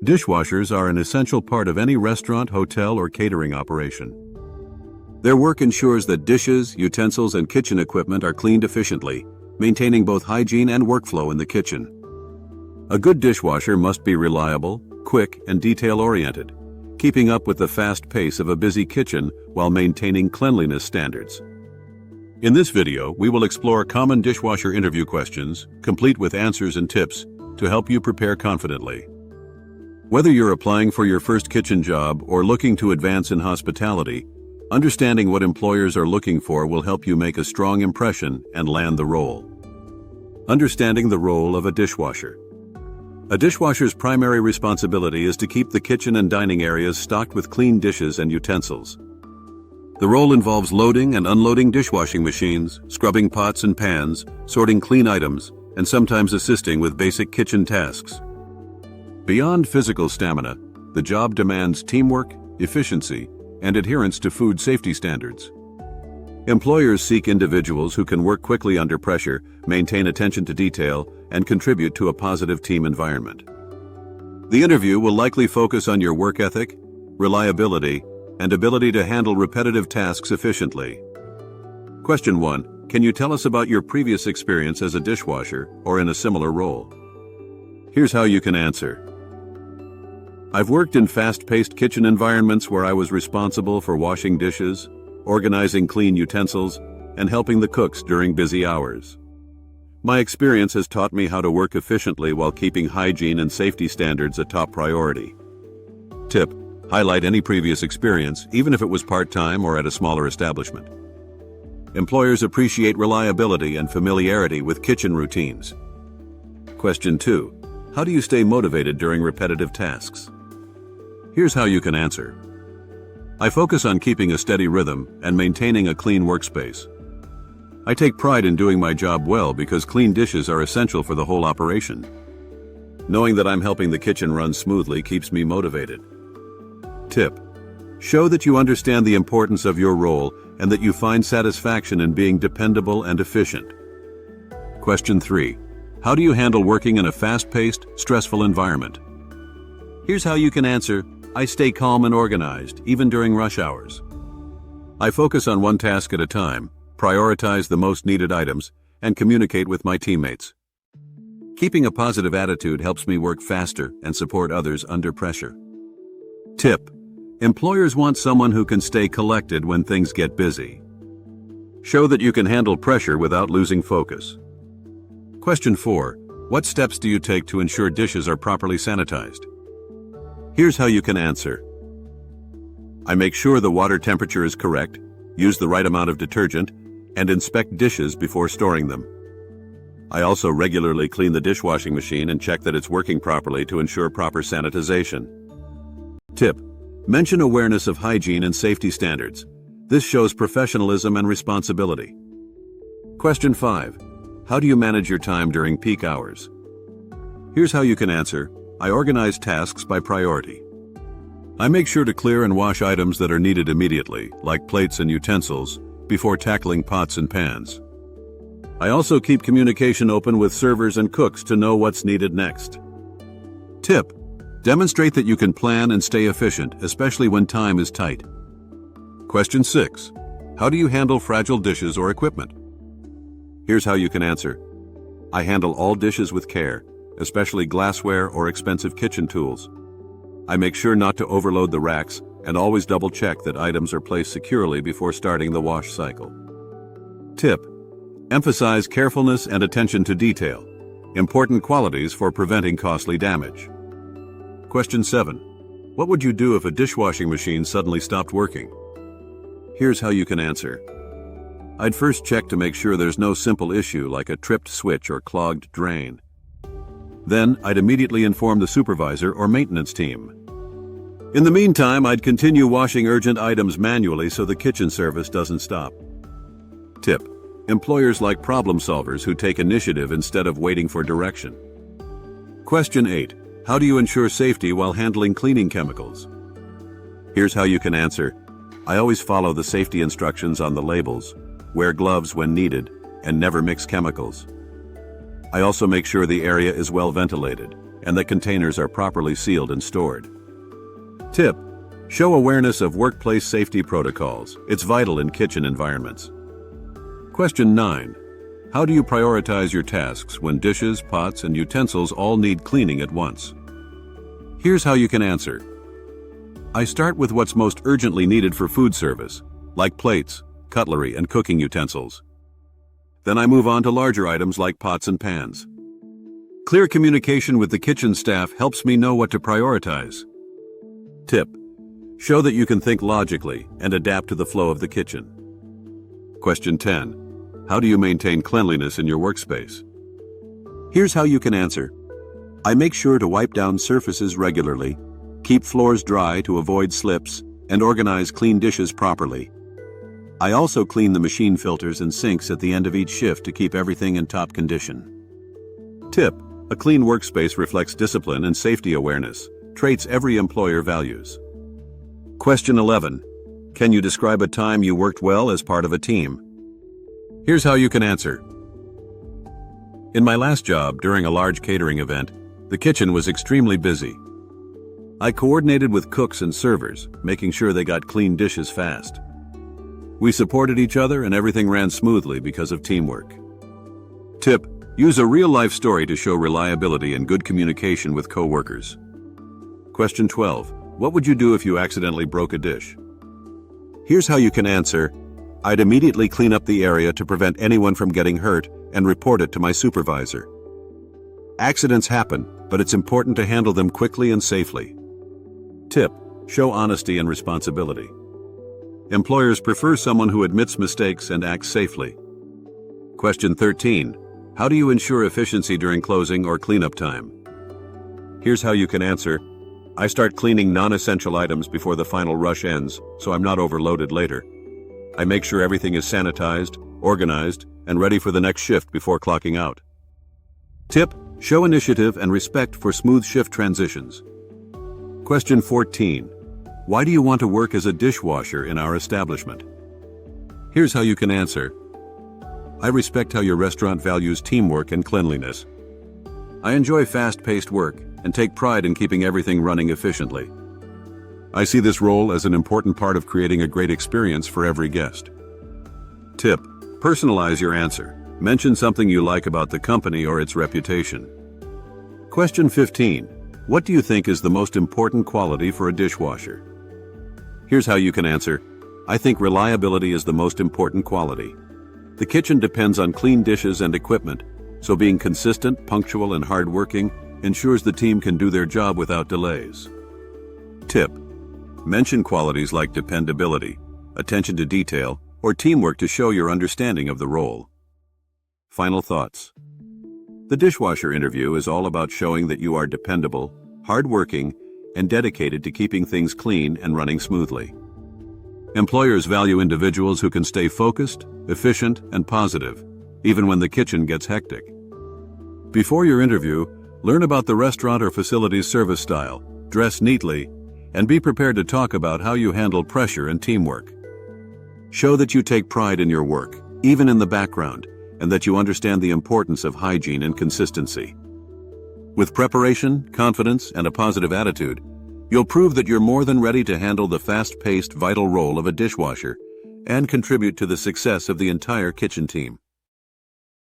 Dishwashers are an essential part of any restaurant, hotel, or catering operation. Their work ensures that dishes, utensils, and kitchen equipment are cleaned efficiently, maintaining both hygiene and workflow in the kitchen. A good dishwasher must be reliable, quick, and detail-oriented, keeping up with the fast pace of a busy kitchen while maintaining cleanliness standards. In this video, we will explore common dishwasher interview questions, complete with answers and tips, to help you prepare confidently. Whether you're applying for your first kitchen job or looking to advance in hospitality, understanding what employers are looking for will help you make a strong impression and land the role. Understanding the role of a dishwasher. A dishwasher's primary responsibility is to keep the kitchen and dining areas stocked with clean dishes and utensils. The role involves loading and unloading dishwashing machines, scrubbing pots and pans, sorting clean items, and sometimes assisting with basic kitchen tasks. Beyond physical stamina, the job demands teamwork, efficiency, and adherence to food safety standards. Employers seek individuals who can work quickly under pressure, maintain attention to detail, and contribute to a positive team environment. The interview will likely focus on your work ethic, reliability, and ability to handle repetitive tasks efficiently. Question 1. Can you tell us about your previous experience as a dishwasher or in a similar role? Here's how you can answer. I've worked in fast-paced kitchen environments where I was responsible for washing dishes, organizing clean utensils, and helping the cooks during busy hours. My experience has taught me how to work efficiently while keeping hygiene and safety standards a top priority. Tip: highlight any previous experience, even if it was part-time or at a smaller establishment. Employers appreciate reliability and familiarity with kitchen routines. Question 2. How do you stay motivated during repetitive tasks? Here's how you can answer. I focus on keeping a steady rhythm and maintaining a clean workspace. I take pride in doing my job well because clean dishes are essential for the whole operation. Knowing that I'm helping the kitchen run smoothly keeps me motivated. Tip: show that you understand the importance of your role and that you find satisfaction in being dependable and efficient. Question 3. How do you handle working in a fast-paced, stressful environment? Here's how you can answer. I stay calm and organized, even during rush hours. I focus on one task at a time, prioritize the most needed items, and communicate with my teammates. Keeping a positive attitude helps me work faster and support others under pressure. Tip: employers want someone who can stay collected when things get busy. Show that you can handle pressure without losing focus. Question 4. What steps do you take to ensure dishes are properly sanitized? Here's how you can answer. I make sure the water temperature is correct, use the right amount of detergent, and inspect dishes before storing them. I also regularly clean the dishwashing machine and check that it's working properly to ensure proper sanitization. Tip: mention awareness of hygiene and safety standards. This shows professionalism and responsibility. Question 5. How do you manage your time during peak hours? Here's how you can answer. I organize tasks by priority. I make sure to clear and wash items that are needed immediately, like plates and utensils, before tackling pots and pans. I also keep communication open with servers and cooks to know what's needed next. Tip: demonstrate that you can plan and stay efficient, especially when time is tight. Question 6. How do you handle fragile dishes or equipment? Here's how you can answer. I handle all dishes with care, especially glassware or expensive kitchen tools. I make sure not to overload the racks and always double-check that items are placed securely before starting the wash cycle. Tip: emphasize carefulness and attention to detail, important qualities for preventing costly damage. Question 7. What would you do if a dishwashing machine suddenly stopped working? Here's how you can answer. I'd first check to make sure there's no simple issue like a tripped switch or clogged drain. Then, I'd immediately inform the supervisor or maintenance team. In the meantime, I'd continue washing urgent items manually so the kitchen service doesn't stop. Tip: employers like problem solvers who take initiative instead of waiting for direction. Question 8. How do you ensure safety while handling cleaning chemicals? Here's how you can answer. I always follow the safety instructions on the labels, wear gloves when needed, and never mix chemicals. I also make sure the area is well ventilated, and that containers are properly sealed and stored. Tip: show awareness of workplace safety protocols. It's vital in kitchen environments. Question 9. How do you prioritize your tasks when dishes, pots, and utensils all need cleaning at once? Here's how you can answer. I start with what's most urgently needed for food service, like plates, cutlery, and cooking utensils. Then I move on to larger items like pots and pans. Clear communication with the kitchen staff helps me know what to prioritize. Tip: show that you can think logically and adapt to the flow of the kitchen. Question 10. How do you maintain cleanliness in your workspace? Here's how you can answer. I make sure to wipe down surfaces regularly, keep floors dry to avoid slips, and organize clean dishes properly. I also clean the machine filters and sinks at the end of each shift to keep everything in top condition. Tip: a clean workspace reflects discipline and safety awareness, traits every employer values. Question 11. Can you describe a time you worked well as part of a team? Here's how you can answer. In my last job, during a large catering event, the kitchen was extremely busy. I coordinated with cooks and servers, making sure they got clean dishes fast. We supported each other and everything ran smoothly because of teamwork. Tip: use a real-life story to show reliability and good communication with coworkers. Question 12. What would you do if you accidentally broke a dish? Here's how you can answer. I'd immediately clean up the area to prevent anyone from getting hurt and report it to my supervisor. Accidents happen, but it's important to handle them quickly and safely. Tip: show honesty and responsibility. Employers prefer someone who admits mistakes and acts safely. Question 13. How do you ensure efficiency during closing or cleanup time? Here's how you can answer. I start cleaning non-essential items before the final rush ends, so I'm not overloaded later. I make sure everything is sanitized, organized, and ready for the next shift before clocking out. Tip: show initiative and respect for smooth shift transitions. Question 14. Why do you want to work as a dishwasher in our establishment? Here's how you can answer. I respect how your restaurant values teamwork and cleanliness. I enjoy fast-paced work and take pride in keeping everything running efficiently. I see this role as an important part of creating a great experience for every guest. Tip: personalize your answer. Mention something you like about the company or its reputation. Question 15. What do you think is the most important quality for a dishwasher? Here's how you can answer. I think reliability is the most important quality. The kitchen depends on clean dishes and equipment, so being consistent, punctual, and hardworking ensures the team can do their job without delays. Tip: mention qualities like dependability, attention to detail, or teamwork to show your understanding of the role. Final thoughts. The dishwasher interview is all about showing that you are dependable, hardworking, and dedicated to keeping things clean and running smoothly. Employers value individuals who can stay focused, efficient, and positive, even when the kitchen gets hectic. Before your interview, learn about the restaurant or facility's service style, dress neatly, and be prepared to talk about how you handle pressure and teamwork. Show that you take pride in your work, even in the background, and that you understand the importance of hygiene and consistency. With preparation, confidence, and a positive attitude, you'll prove that you're more than ready to handle the fast-paced, vital role of a dishwasher and contribute to the success of the entire kitchen team.